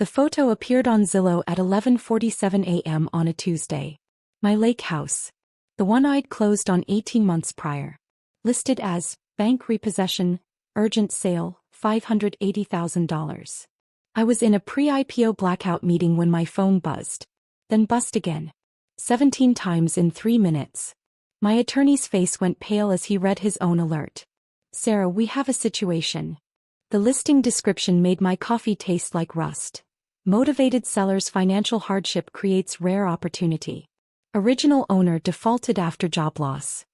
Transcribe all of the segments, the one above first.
The photo appeared on Zillow at 11:47 a.m. on a Tuesday. My lake house. The one I'd closed on 18 months prior. Listed as bank repossession, urgent sale, $580,000. I was in a pre-IPO blackout meeting when my phone buzzed. Then buzzed again. 17 times in 3 minutes. My attorney's face went pale as he read his own alert. "Sarah, we have a situation." The listing description made my coffee taste like rust. Motivated seller's financial hardship creates rare opportunity. Original owner defaulted after job loss.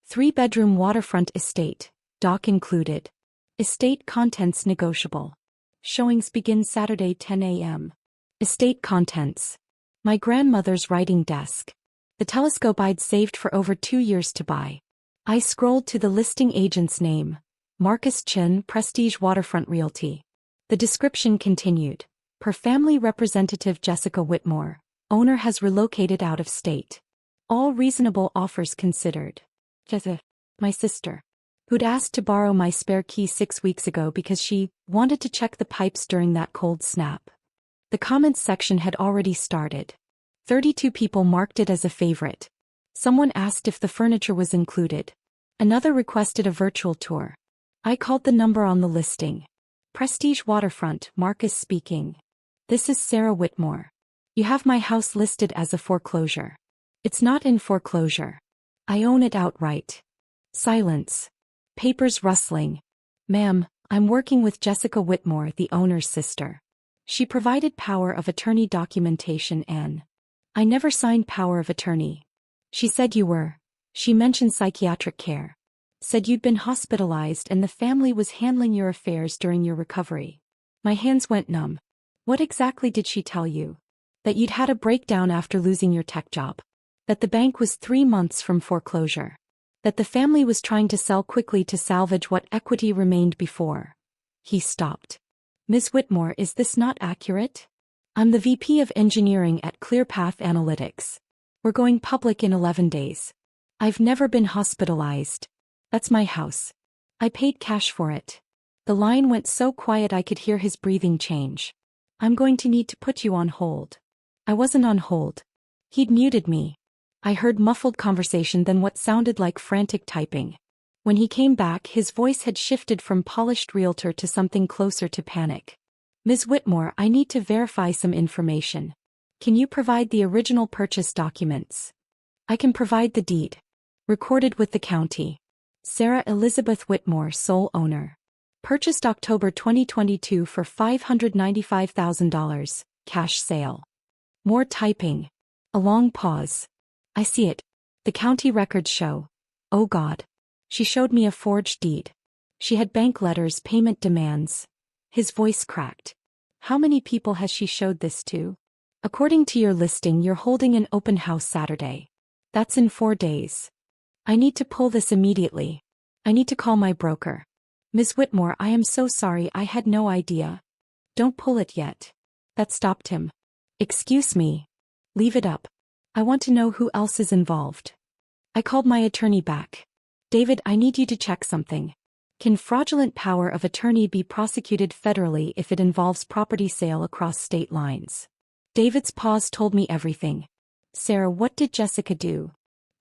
3-bedroom waterfront estate, dock included. Estate contents negotiable. Showings begin Saturday 10 a.m. Estate contents. My grandmother's writing desk. The telescope I'd saved for over 2 years to buy. I scrolled to the listing agent's name. Marcus Chin, Prestige Waterfront Realty. The description continued. Per family representative Jessica Whitmore, owner has relocated out of state. All reasonable offers considered. Jessica, my sister, who'd asked to borrow my spare key 6 weeks ago because she wanted to check the pipes during that cold snap. The comments section had already started. 32 people marked it as a favorite. Someone asked if the furniture was included. Another requested a virtual tour. I called the number on the listing. Prestige Waterfront, Marcus speaking. "This is Sarah Whitmore. You have my house listed as a foreclosure." "It's not in foreclosure. I own it outright." Silence. Papers rustling. "Ma'am, I'm working with Jessica Whitmore, the owner's sister. She provided power of attorney documentation and I never signed power of attorney. She said you were. She mentioned psychiatric care. Said you'd been hospitalized and the family was handling your affairs during your recovery." My hands went numb. "What exactly did she tell you?" "That you'd had a breakdown after losing your tech job. That the bank was 3 months from foreclosure. That the family was trying to sell quickly to salvage what equity remained before." He stopped. "Ms. Whitmore, is this not accurate? I'm the VP of Engineering at ClearPath Analytics. We're going public in 11 days. I've never been hospitalized. That's my house. I paid cash for it." The line went so quiet I could hear his breathing change. "I'm going to need to put you on hold." I wasn't on hold. He'd muted me. I heard muffled conversation, then what sounded like frantic typing. When he came back, his voice had shifted from polished realtor to something closer to panic. "Ms. Whitmore, I need to verify some information. Can you provide the original purchase documents?" "I can provide the deed. Recorded with the county. Sarah Elizabeth Whitmore, sole owner. Purchased October 2022 for $595,000, cash sale." More typing. A long pause. "I see it. The county records show." "Oh God." She showed me a forged deed. She had bank letters, payment demands. His voice cracked. "How many people has she showed this to?" "According to your listing, you're holding an open house Saturday. That's in 4 days. I need to pull this immediately. I need to call my broker." "Ms. Whitmore, I am so sorry, I had no idea." "Don't pull it yet." That stopped him. "Excuse me. Leave it up. I want to know who else is involved." I called my attorney back. "David, I need you to check something. Can fraudulent power of attorney be prosecuted federally if it involves property sale across state lines?" David's pause told me everything. "Sarah, what did Jessica do?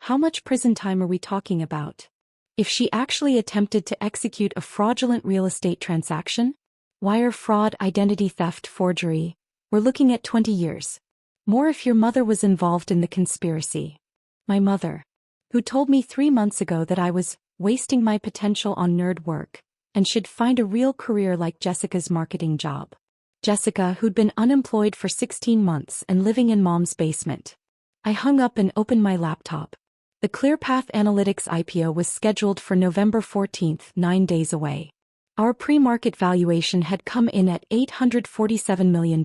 How much prison time are we talking about? If she actually attempted to execute a fraudulent real estate transaction? Wire fraud, identity theft, forgery. We're looking at 20 years. More if your mother was involved in the conspiracy." My mother, who told me 3 months ago that I was wasting my potential on nerd work and should find a real career like Jessica's marketing job. Jessica, who'd been unemployed for 16 months and living in mom's basement. I hung up and opened my laptop. The ClearPath Analytics IPO was scheduled for November 14th, 9 days away. Our pre-market valuation had come in at $847 million.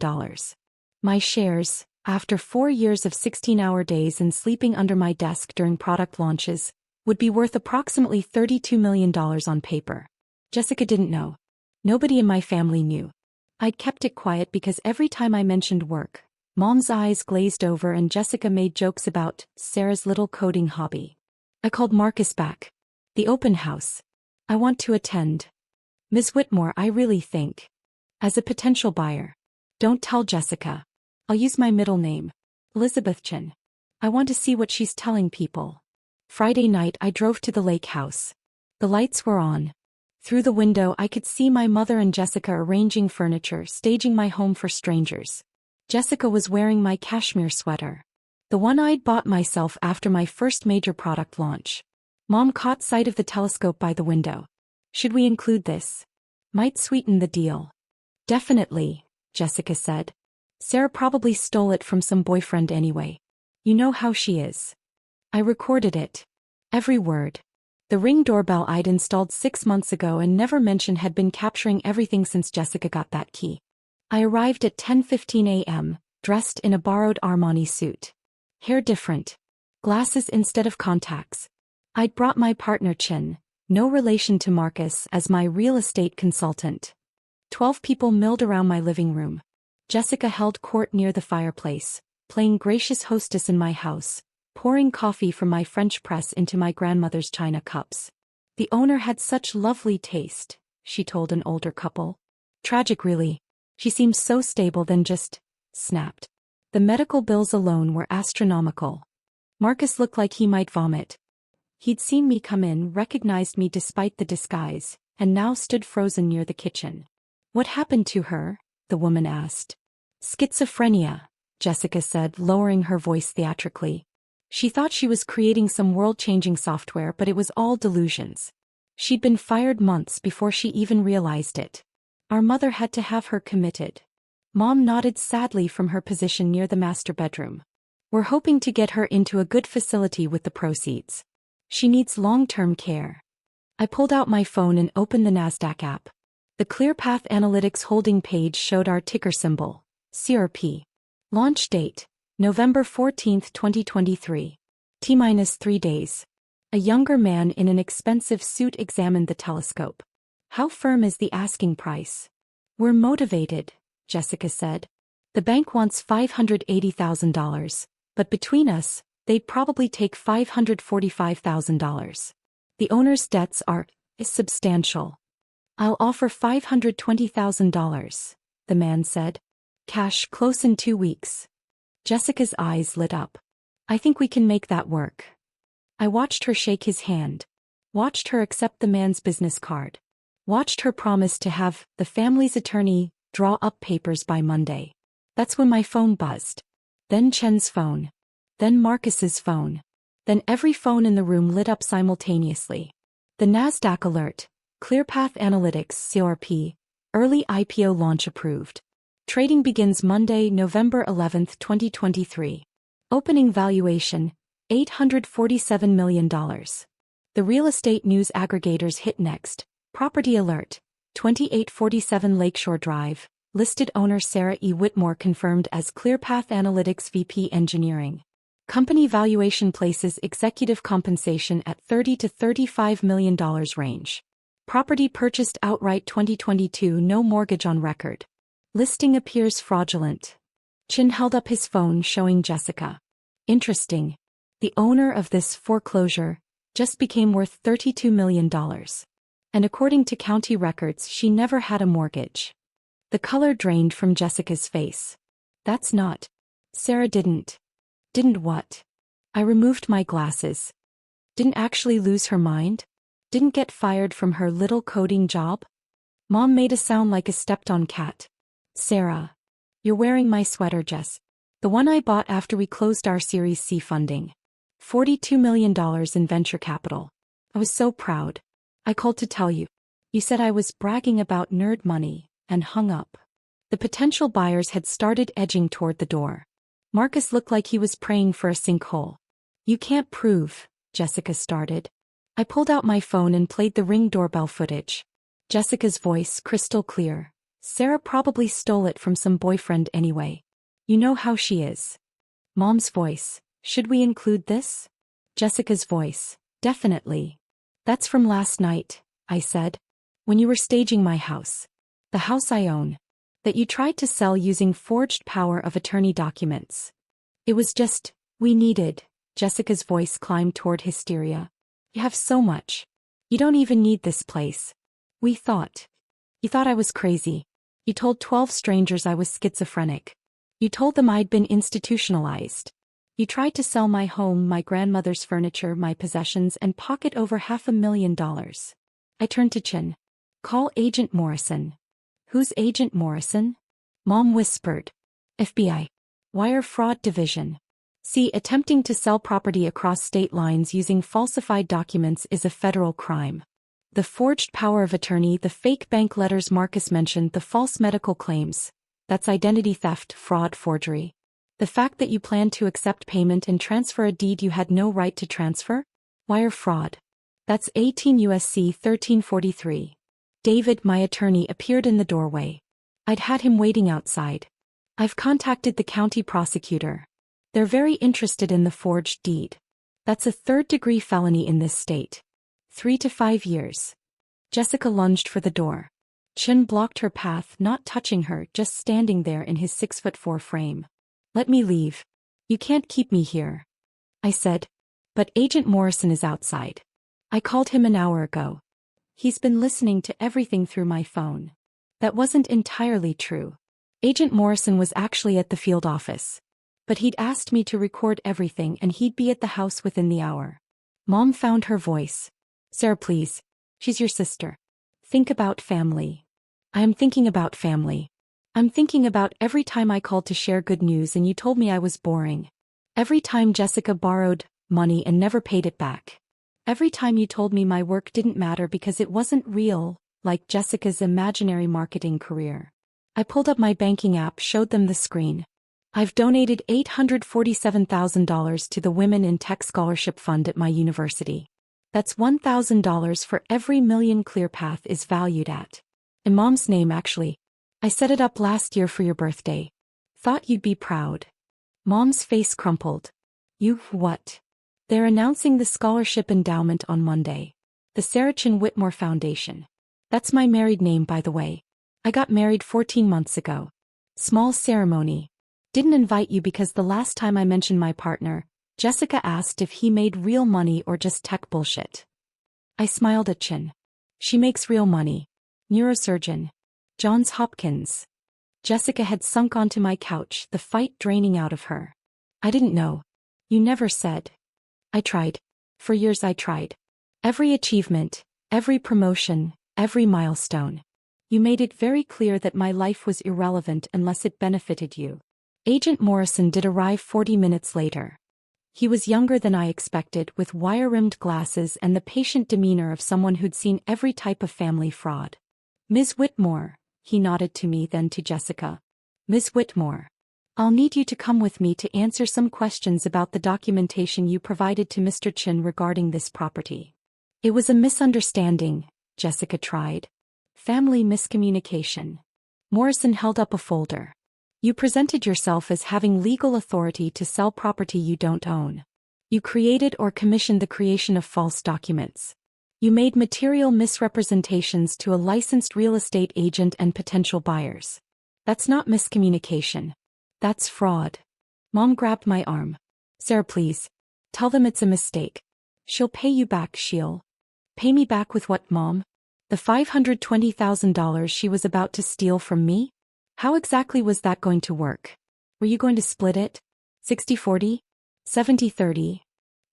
My shares, after 4 years of 16-hour days and sleeping under my desk during product launches, would be worth approximately $32 million on paper. Jessica didn't know. Nobody in my family knew. I'd kept it quiet because every time I mentioned work, Mom's eyes glazed over and Jessica made jokes about Sarah's little coding hobby. I called Marcus back. "The open house. I want to attend. Ms. Whitmore, I really think. As a potential buyer. Don't tell Jessica. I'll use my middle name. Elizabeth Chen. I want to see what she's telling people. Friday night I drove to the lake house. The lights were on. Through the window I could see my mother and Jessica arranging furniture, staging my home for strangers. Jessica was wearing my cashmere sweater. The one I'd bought myself after my first major product launch. Mom caught sight of the telescope by the window. Should we include this? Might sweeten the deal. Definitely, Jessica said. Sarah probably stole it from some boyfriend anyway. You know how she is. I recorded it. Every word. The Ring doorbell I'd installed 6 months ago and never mentioned had been capturing everything since Jessica got that key. I arrived at 10:15 a.m., dressed in a borrowed Armani suit. Hair different. Glasses instead of contacts. I'd brought my partner Chin, no relation to Marcus, as my real estate consultant. 12 people milled around my living room. Jessica held court near the fireplace, playing gracious hostess in my house, pouring coffee from my French press into my grandmother's china cups. The owner had such lovely taste, she told an older couple. Tragic really. She seemed so stable then just snapped. The medical bills alone were astronomical. Marcus looked like he might vomit. He'd seen me come in, recognized me despite the disguise, and now stood frozen near the kitchen. What happened to her? The woman asked. Schizophrenia, Jessica said, lowering her voice theatrically. She thought she was creating some world-changing software, but it was all delusions. She'd been fired months before she even realized it. Our mother had to have her committed. Mom nodded sadly from her position near the master bedroom. We're hoping to get her into a good facility with the proceeds. She needs long-term care. I pulled out my phone and opened the NASDAQ app. The ClearPath Analytics holding page showed our ticker symbol, CRP. Launch date, November 14, 2023. T-3 days. A younger man in an expensive suit examined the telescope. How firm is the asking price? We're motivated, Jessica said. The bank wants $580,000, but between us, they'd probably take $545,000. The owner's debts are substantial. I'll offer $520,000, the man said. Cash close in 2 weeks. Jessica's eyes lit up. I think we can make that work. I watched her shake his hand. Watched her accept the man's business card. Watched her promise to have the family's attorney draw up papers by Monday. That's when my phone buzzed. Then Chen's phone. Then Marcus's phone. Then every phone in the room lit up simultaneously. The NASDAQ alert. ClearPath Analytics CRP. Early IPO launch approved. Trading begins Monday, November 11, 2023. Opening valuation, $847 million. The real estate news aggregators hit next. Property alert. 2847 Lakeshore Drive. Listed owner Sarah E. Whitmore confirmed as ClearPath Analytics VP Engineering. Company valuation places executive compensation at $30 to $35 million range. Property purchased outright 2022, no mortgage on record. Listing appears fraudulent. Chin held up his phone showing Jessica. Interesting. The owner of this foreclosure just became worth $32 million. And according to county records, she never had a mortgage. The color drained from Jessica's face. That's not. Sarah didn't. Didn't what? I removed my glasses. Didn't actually lose her mind? Didn't get fired from her little coding job? Mom made a sound like a stepped-on cat. Sarah. You're wearing my sweater, Jess. The one I bought after we closed our Series C funding. $42 million in venture capital. I was so proud. I called to tell you. You said I was bragging about nerd money, and hung up. The potential buyers had started edging toward the door. Marcus looked like he was praying for a sinkhole. You can't prove, Jessica started. I pulled out my phone and played the Ring doorbell footage. Jessica's voice crystal clear. Sarah probably stole it from some boyfriend anyway. You know how she is. Mom's voice. Should we include this? Jessica's voice. Definitely. That's from last night, I said. When you were staging my house. The house I own. That you tried to sell using forged power of attorney documents. It was just, we needed. Jessica's voice climbed toward hysteria. You have so much. You don't even need this place. We thought. You thought I was crazy. You told 12 strangers I was schizophrenic. You told them I'd been institutionalized. You tried to sell my home, my grandmother's furniture, my possessions, and pocket over $500,000. I turned to Chin. Call Agent Morrison. Who's Agent Morrison? Mom whispered. FBI. Wire Fraud Division. See, attempting to sell property across state lines using falsified documents is a federal crime. The forged power of attorney, the fake bank letters Marcus mentioned, the false medical claims. That's identity theft, fraud, forgery. The fact that you planned to accept payment and transfer a deed you had no right to transfer? Wire fraud. That's 18 U.S.C. 1343. David, my attorney, appeared in the doorway. I'd had him waiting outside. I've contacted the county prosecutor. They're very interested in the forged deed. That's a third-degree felony in this state. 3 to 5 years. Jessica lunged for the door. Chin blocked her path, not touching her, just standing there in his 6'4" frame. Let me leave. You can't keep me here. I said. But Agent Morrison is outside. I called him an hour ago. He's been listening to everything through my phone. That wasn't entirely true. Agent Morrison was actually at the field office. But he'd asked me to record everything and he'd be at the house within the hour. Mom found her voice. Sarah, please. She's your sister. Think about family. I am thinking about family. I'm thinking about every time I called to share good news and you told me I was boring. Every time Jessica borrowed money and never paid it back. Every time you told me my work didn't matter because it wasn't real, like Jessica's imaginary marketing career. I pulled up my banking app, showed them the screen. I've donated $847,000 to the Women in Tech Scholarship Fund at my university. That's $1,000 for every million ClearPath is valued at. In Mom's name, actually. I set it up last year for your birthday. Thought you'd be proud. Mom's face crumpled. You what? They're announcing the scholarship endowment on Monday. The Sarah Chin Whitmore Foundation. That's my married name, by the way. I got married 14 months ago. Small ceremony. Didn't invite you because the last time I mentioned my partner, Jessica asked if he made real money or just tech bullshit. I smiled at Chin. She makes real money. Neurosurgeon. Johns Hopkins. Jessica had sunk onto my couch, the fight draining out of her. I didn't know. You never said. I tried. For years I tried. Every achievement, every promotion, every milestone. You made it very clear that my life was irrelevant unless it benefited you. Agent Morrison did arrive 40 minutes later. He was younger than I expected, with wire-rimmed glasses and the patient demeanor of someone who'd seen every type of family fraud. Ms. Whitmore, he nodded to me, then to Jessica. Ms. Whitmore. I'll need you to come with me to answer some questions about the documentation you provided to Mr. Chin regarding this property. It was a misunderstanding, Jessica tried. Family miscommunication. Morrison held up a folder. You presented yourself as having legal authority to sell property you don't own. You created or commissioned the creation of false documents. You made material misrepresentations to a licensed real estate agent and potential buyers. That's not miscommunication. That's fraud. Mom grabbed my arm. Sarah, please. Tell them it's a mistake. She'll pay you back. She'll pay me back with what, Mom? The $520,000 she was about to steal from me? How exactly was that going to work? Were you going to split it? 60-40? 70-30?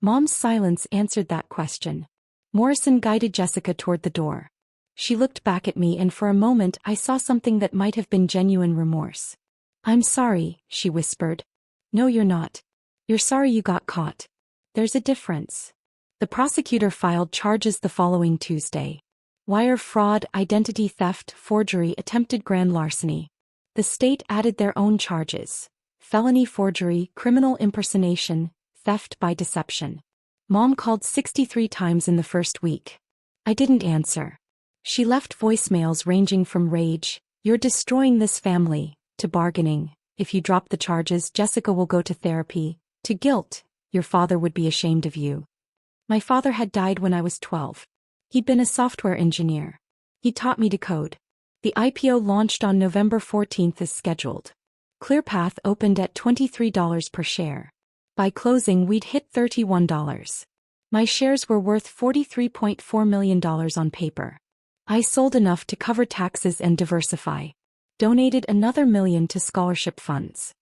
Mom's silence answered that question. Morrison guided Jessica toward the door. She looked back at me and for a moment I saw something that might have been genuine remorse. I'm sorry, she whispered. No, you're not. You're sorry you got caught. There's a difference. The prosecutor filed charges the following Tuesday. Wire fraud, identity theft, forgery, attempted grand larceny. The state added their own charges. Felony forgery, criminal impersonation, theft by deception. Mom called 63 times in the first week. I didn't answer. She left voicemails ranging from rage, "You're destroying this family," to bargaining, "If you drop the charges, Jessica will go to therapy," to guilt, "Your father would be ashamed of you." My father had died when I was 12. He'd been a software engineer. He taught me to code. The IPO launched on November 14th as scheduled. ClearPath opened at $23 per share. By closing, we'd hit $31. My shares were worth $43.4 million on paper. I sold enough to cover taxes and diversify. Donated another $1 million to scholarship funds.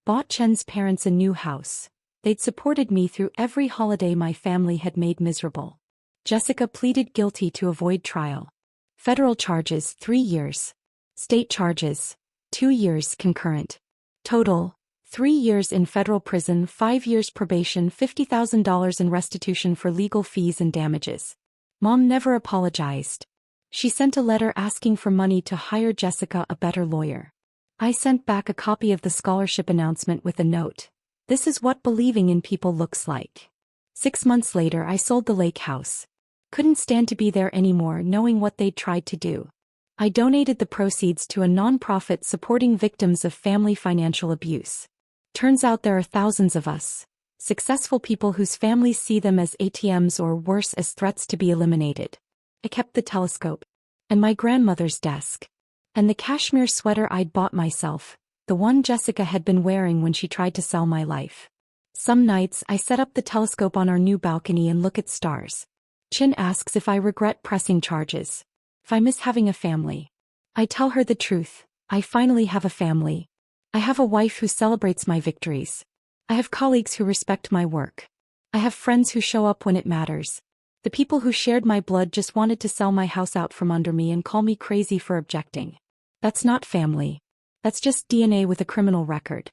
Bought Chen's parents a new house. They'd supported me through every holiday my family had made miserable. Jessica pleaded guilty to avoid trial. Federal charges 3 years. State charges 2 years concurrent. Total 3 years in federal prison, 5 years probation, $50,000 in restitution for legal fees and damages. Mom never apologized. She sent a letter asking for money to hire Jessica a better lawyer. I sent back a copy of the scholarship announcement with a note. This is what believing in people looks like. 6 months later I sold the lake house. Couldn't stand to be there anymore knowing what they'd tried to do. I donated the proceeds to a nonprofit supporting victims of family financial abuse. Turns out there are thousands of us. Successful people whose families see them as ATMs or worse as threats to be eliminated. I kept the telescope. And my grandmother's desk. And the cashmere sweater I'd bought myself, the one Jessica had been wearing when she tried to sell my life. Some nights I set up the telescope on our new balcony and look at stars. Chin asks if I regret pressing charges. If I miss having a family. I tell her the truth. I finally have a family. I have a wife who celebrates my victories. I have colleagues who respect my work. I have friends who show up when it matters. The people who shared my blood just wanted to sell my house out from under me and call me crazy for objecting. That's not family. That's just DNA with a criminal record.